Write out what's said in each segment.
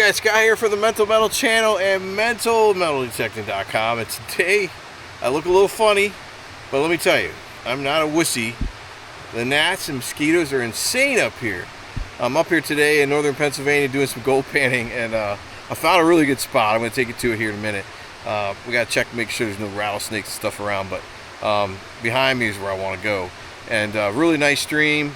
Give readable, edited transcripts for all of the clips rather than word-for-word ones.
guys, Scott here for the Mental Metal channel and mentalmetaldetecting.com. And today I look a little funny, but let me tell you, I'm not a wussy. The gnats and mosquitoes are insane up here. I'm up here today in northern Pennsylvania doing some gold panning, and I found a really good spot. I'm going to take you to it here in a minute. We got to check to make sure there's no rattlesnakes and stuff around, but behind me is where I want to go. And really nice stream.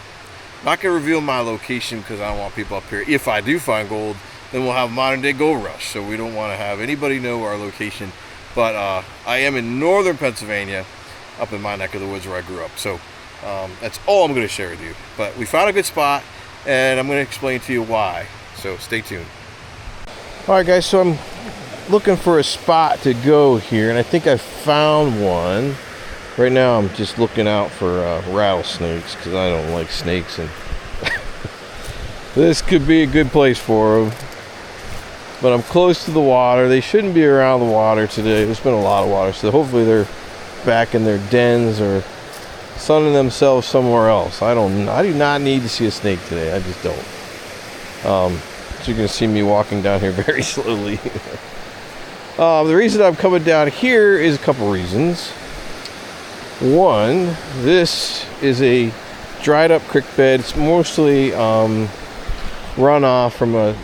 Not going to reveal my location because I don't want people up here. If I do find gold, then we'll have a modern day gold rush. So we don't want to have anybody know our location. But I am in northern Pennsylvania, up in my neck of the woods where I grew up. So that's all I'm going to share with you. But we found a good spot, and I'm going to explain to you why. So stay tuned. All right, guys. So I'm looking for a spot to go here, and I think I found one. Right now I'm just looking out for rattlesnakes because I don't like snakes, and this could be a good place for them. But I'm close to the water. They shouldn't be around the water today. There's been a lot of water, so hopefully they're back in their dens or sunning themselves somewhere else. I do not need to see a snake today. I just don't. So you're going to see me walking down here very slowly. The reason I'm coming down here is a couple reasons. One, this is a dried up creek bed. It's mostly runoff from a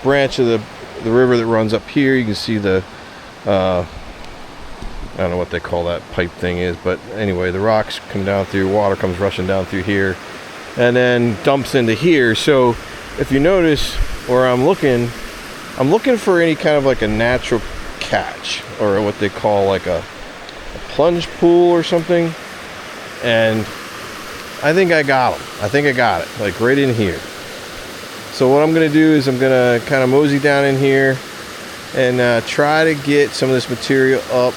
branch of the river that runs up here. You can see the I don't know what they call that pipe thing is, but anyway, the rocks come down through, water comes rushing down through here and then dumps into here. So if you notice where I'm looking for any kind of like a natural catch, or what they call like a plunge pool or something, and I think I got them. I think I got it, like right in here. So what I'm going to do is I'm going to kind of mosey down in here and try to get some of this material up.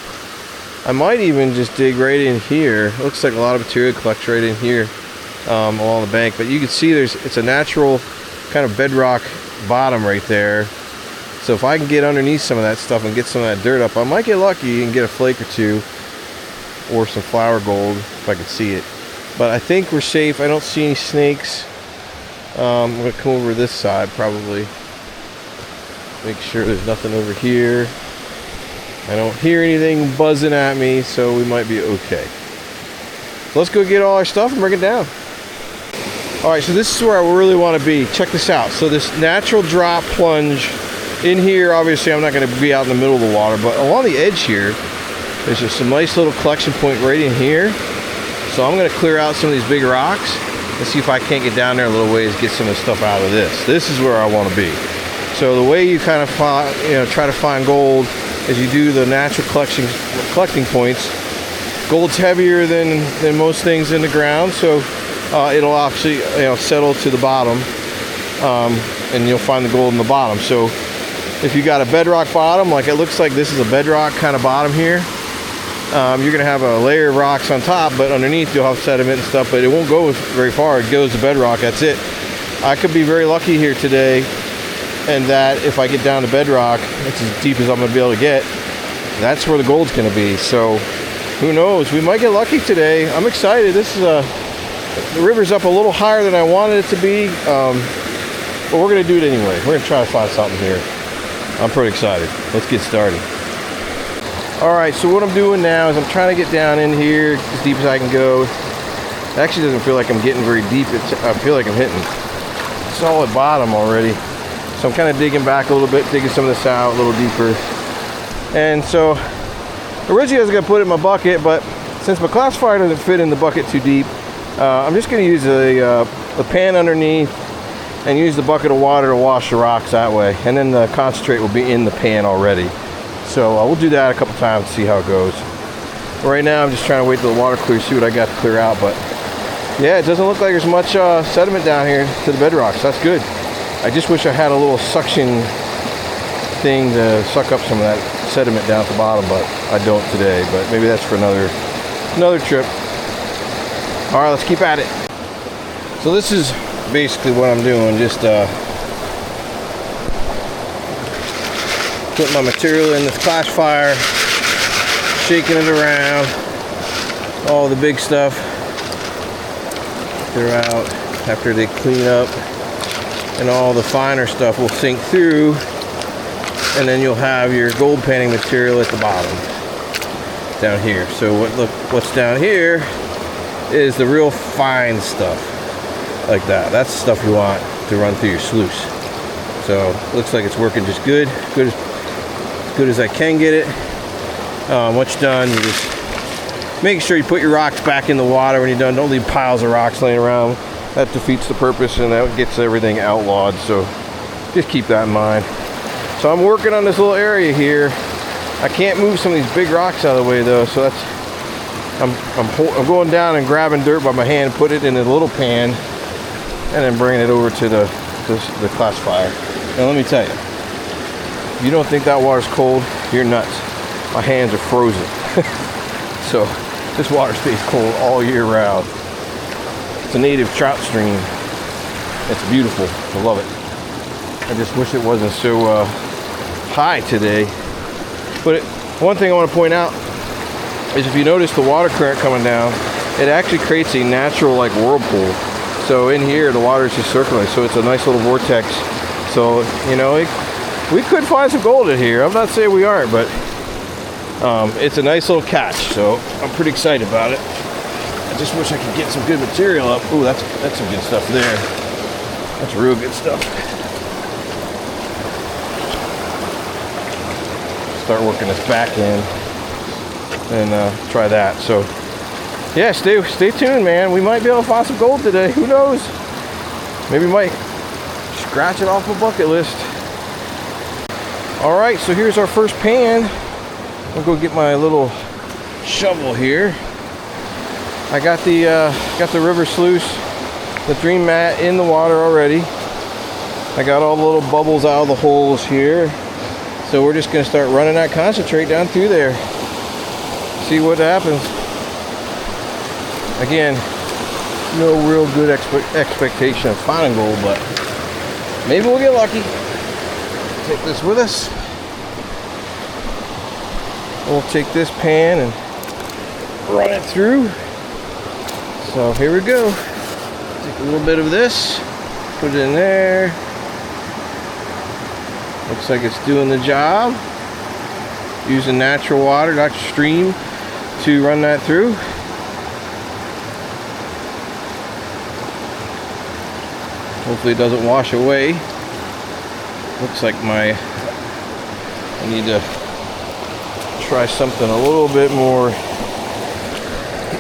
I might even just dig right in here. Looks like a lot of material collects right in here along the bank, but you can see it's a natural kind of bedrock bottom right there. So if I can get underneath some of that stuff and get some of that dirt up, I might get lucky and get a flake or two, or some flower gold if I can see it. But I think we're safe. I don't see any snakes. I'm going to come over this side probably. Make sure there's nothing over here. I don't hear anything buzzing at me, so we might be okay. So let's go get all our stuff and bring it down. Alright, so this is where I really want to be. Check this out. So this natural drop plunge in here, obviously I'm not going to be out in the middle of the water, but along the edge here, there's just some nice little collection point right in here. So I'm going to clear out some of these big rocks and see if I can't get down there a little ways, get some of the stuff out of this. This is where I want to be. So the way you kind of try to find gold is you do the natural collecting points. Gold's heavier than most things in the ground, so it'll actually settle to the bottom, and you'll find the gold in the bottom. So if you got a bedrock bottom, like it looks like this is a bedrock kind of bottom here, you're going to have a layer of rocks on top, but underneath you'll have sediment and stuff, but it won't go very far. It goes to bedrock, that's it. I could be very lucky here today, and that if I get down to bedrock, it's as deep as I'm going to be able to get. That's where the gold's going to be. So who knows? We might get lucky today. I'm excited. This is the river's up a little higher than I wanted it to be, but we're going to do it anyway. We're going to try to find something here. I'm pretty excited. Let's get started. Alright, so what I'm doing now is I'm trying to get down in here as deep as I can go. It actually doesn't feel like I'm getting very deep. I feel like I'm hitting solid bottom already. So I'm kind of digging back a little bit, digging some of this out a little deeper. And so originally I was going to put it in my bucket, but since my classifier doesn't fit in the bucket too deep, I'm just going to use the pan underneath and use the bucket of water to wash the rocks that way. And then the concentrate will be in the pan already. So we'll do that a couple times to see how it goes. Right now I'm just trying to wait till the water clears, see what I got to clear out. But yeah, it doesn't look like there's much sediment down here to the bedrock, so that's good. I just wish I had a little suction thing to suck up some of that sediment down at the bottom, but I don't today. But maybe that's for another trip. All right, let's keep at it. So this is basically what I'm doing, just putting my material in this classifier, shaking it around, all the big stuff they're out after they clean up, and all the finer stuff will sink through and then you'll have your gold panning material at the bottom down here. So what's down here is the real fine stuff like that. That's the stuff you want to run through your sluice. So looks like it's working just good as I can get it. Once you're done, you just make sure you put your rocks back in the water when you're done. Don't leave piles of rocks laying around. That defeats the purpose and that gets everything outlawed. So just keep that in mind. So I'm working on this little area here. I can't move some of these big rocks out of the way though, so that's I'm going down and grabbing dirt by my hand, put it in a little pan, and then bringing it over to the classifier. Now let me tell you, if you don't think that water's cold, you're nuts. My hands are frozen. So this water stays cold all year round. It's a native trout stream. It's beautiful. I love it. I just wish it wasn't so high today. But one thing I want to point out is if you notice the water current coming down, it actually creates a natural like whirlpool. So in here the water is just circulating, so it's a nice little vortex. So you know, we could find some gold in here. I'm not saying we aren't, but it's a nice little catch. So I'm pretty excited about it. I just wish I could get some good material up. Ooh, that's some good stuff there. That's real good stuff. Start working this back in and try that. So yeah, stay tuned, man. We might be able to find some gold today. Who knows? Maybe we might scratch it off a bucket list. All right, so here's our first pan. I'll go get my little shovel here. I got the river sluice, the dream mat in the water already. I got all the little bubbles out of the holes here. So we're just gonna start running that concentrate down through there. See what happens. Again, no real good expectation of finding gold, but maybe we'll get lucky. Take this with us. We'll take this pan and run it through. So here we go. Take a little bit of this, put it in there. Looks like it's doing the job. Using natural water, natural stream to run that through. Hopefully it doesn't wash away. Looks like I need to try something a little bit more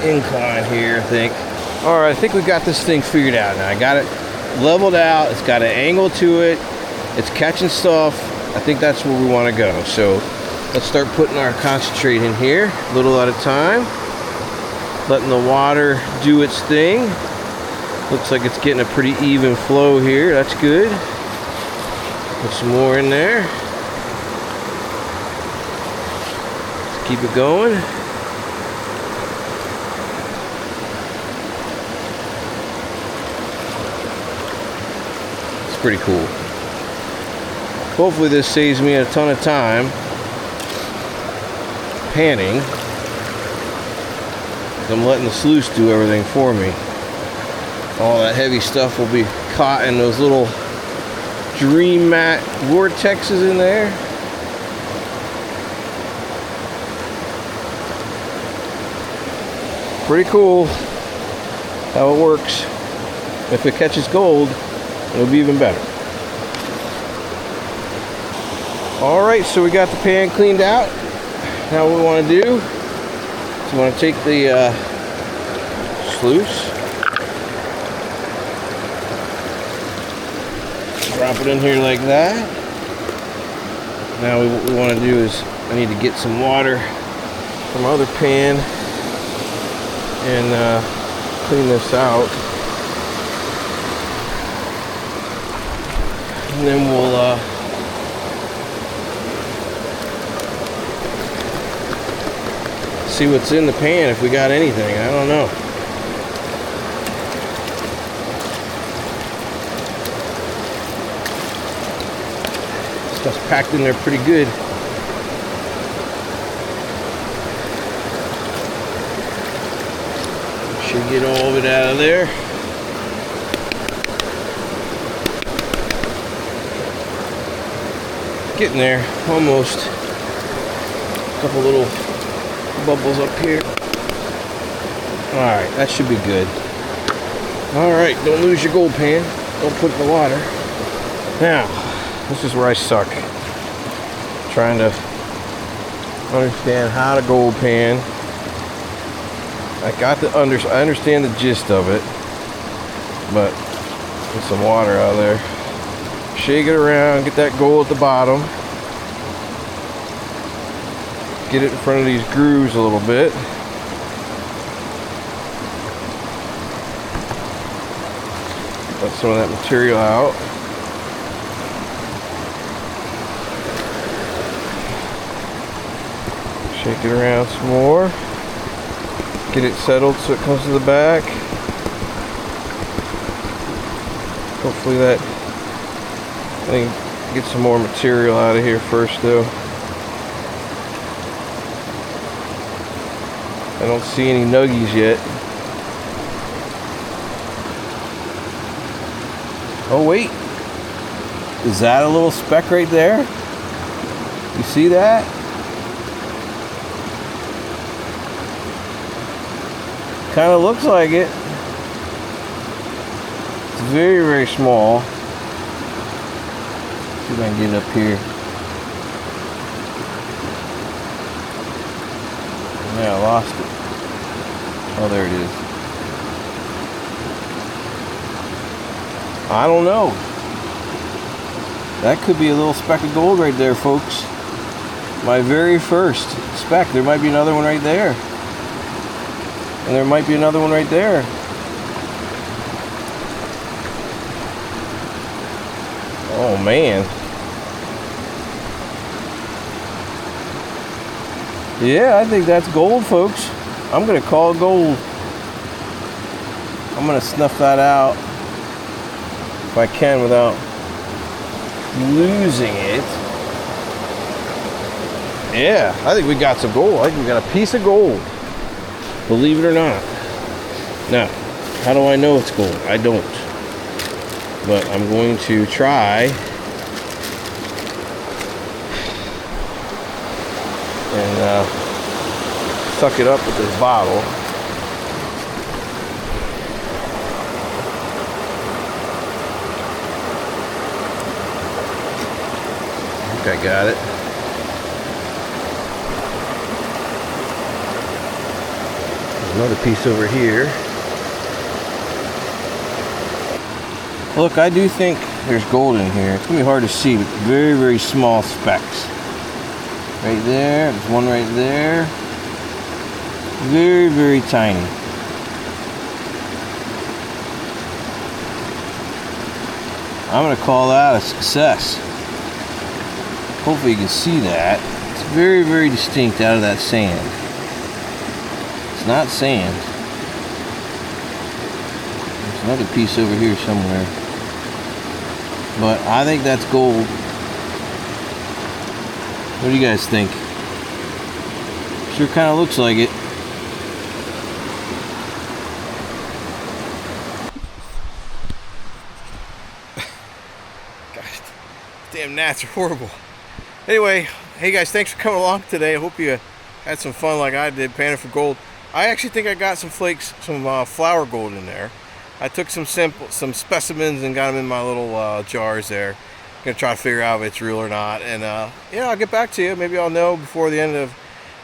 incline here, I think. All right, I think we got this thing figured out now. I got it leveled out. It's got an angle to it. It's catching stuff. I think that's where we want to go. So let's start putting our concentrate in here, a little at a time. Letting the water do its thing. Looks like it's getting a pretty even flow here. That's good. Put some more in there. Let's keep it going. It's pretty cool. Hopefully this saves me a ton of time panning. I'm letting the sluice do everything for me. All that heavy stuff will be caught in those little dream mat vortexes in there. Pretty cool how it works. If it catches gold, it'll be even better. All right, so we got the pan cleaned out. Now what we want to do is we want to take the sluice, drop it in here like that. Now what we want to do is I need to get some water from my other pan and clean this out. And then we'll see what's in the pan if we got anything. I don't know. Stuff's packed in there pretty good. Should get all of it out of there. Getting there, almost. A couple little bubbles up here. Alright, that should be good. Alright, don't lose your gold pan. Don't put it in the water. Now, this is where I suck. Trying to understand how to gold pan. I understand the gist of it, but get some water out of there. Shake it around, get that gold at the bottom. Get it in front of these grooves a little bit. Let some of that material out. Shake it around some more. Get it settled so it comes to the back. Hopefully that thing get some more material out of here first though. I don't see any nuggies yet. Oh wait, is that a little speck right there? You see that? Kind of looks like it. It's very, very small. See if I can get it up here. Yeah, I lost it. Oh, there it is. I don't know. That could be a little speck of gold right there, folks. My very first speck. There might be another one right there. And there might be another one right there. Oh, man. Yeah, I think that's gold, folks. I'm going to call it gold. I'm going to snuff that out if I can without losing it. Yeah, I think we got some gold. I think we got a piece of gold. Believe it or not. Now, how do I know it's gold? I don't. But I'm going to try and suck it up with this bottle. I think I got it. Another piece over here. Look, I do think there's gold in here. It's gonna be hard to see, but very, very small specks. Right there, there's one right there. Very, very tiny. I'm gonna call that a success. Hopefully you can see that. It's very, very distinct out of that sand. It's not sand. There's another piece over here somewhere. But I think that's gold. What do you guys think? Sure kind of looks like it. Gosh, damn gnats are horrible. Anyway, hey guys, thanks for coming along today. I hope you had some fun like I did panning for gold. I actually think I got some flakes, some flour gold in there. I took some specimens and got them in my little jars there. I'm gonna try to figure out if it's real or not, and yeah, I'll get back to you. Maybe I'll know before the end of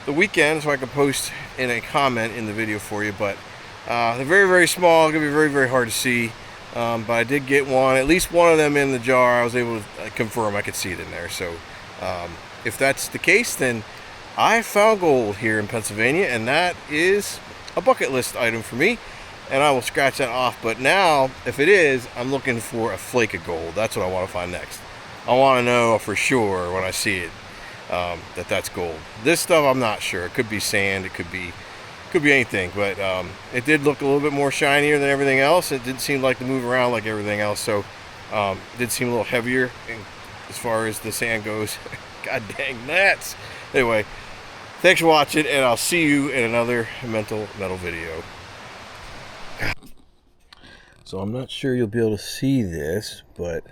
the weekend, so I can post in a comment in the video for you. But they're very, very small. It's gonna be very, very hard to see. But I did get one, at least one of them in the jar. I was able to confirm I could see it in there. So if that's the case, then I found gold here in Pennsylvania, and that is a bucket list item for me, and I will scratch that off. But now, if it is, I'm looking for a flake of gold. That's what I want to find next. I want to know for sure when I see it that that's gold. This stuff I'm not sure. It could be sand, it could be anything, but it did look a little bit more shinier than everything else. It didn't seem like to move around like everything else, so it did seem a little heavier as far as the sand goes. God dang gnats. Anyway, thanks for watching, and I'll see you in another mental metal video. So I'm not sure you'll be able to see this, but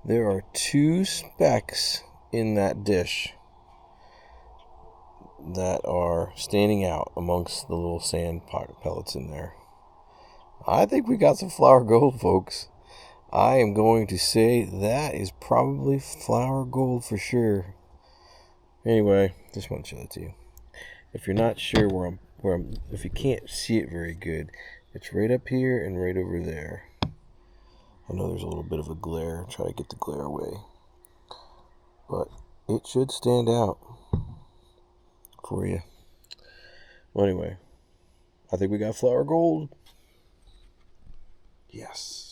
There are 2 specks in that dish that are standing out amongst the little sand pellets in there. I think we got some flour gold, folks. I am going to say that is probably flour gold for sure. Anyway, just want to show that to you. If you're not sure where I'm, if you can't see it very good, it's right up here and right over there. I know there's a little bit of a glare. Try to get the glare away. But it should stand out for you. Well, anyway, I think we got flour gold. Yes.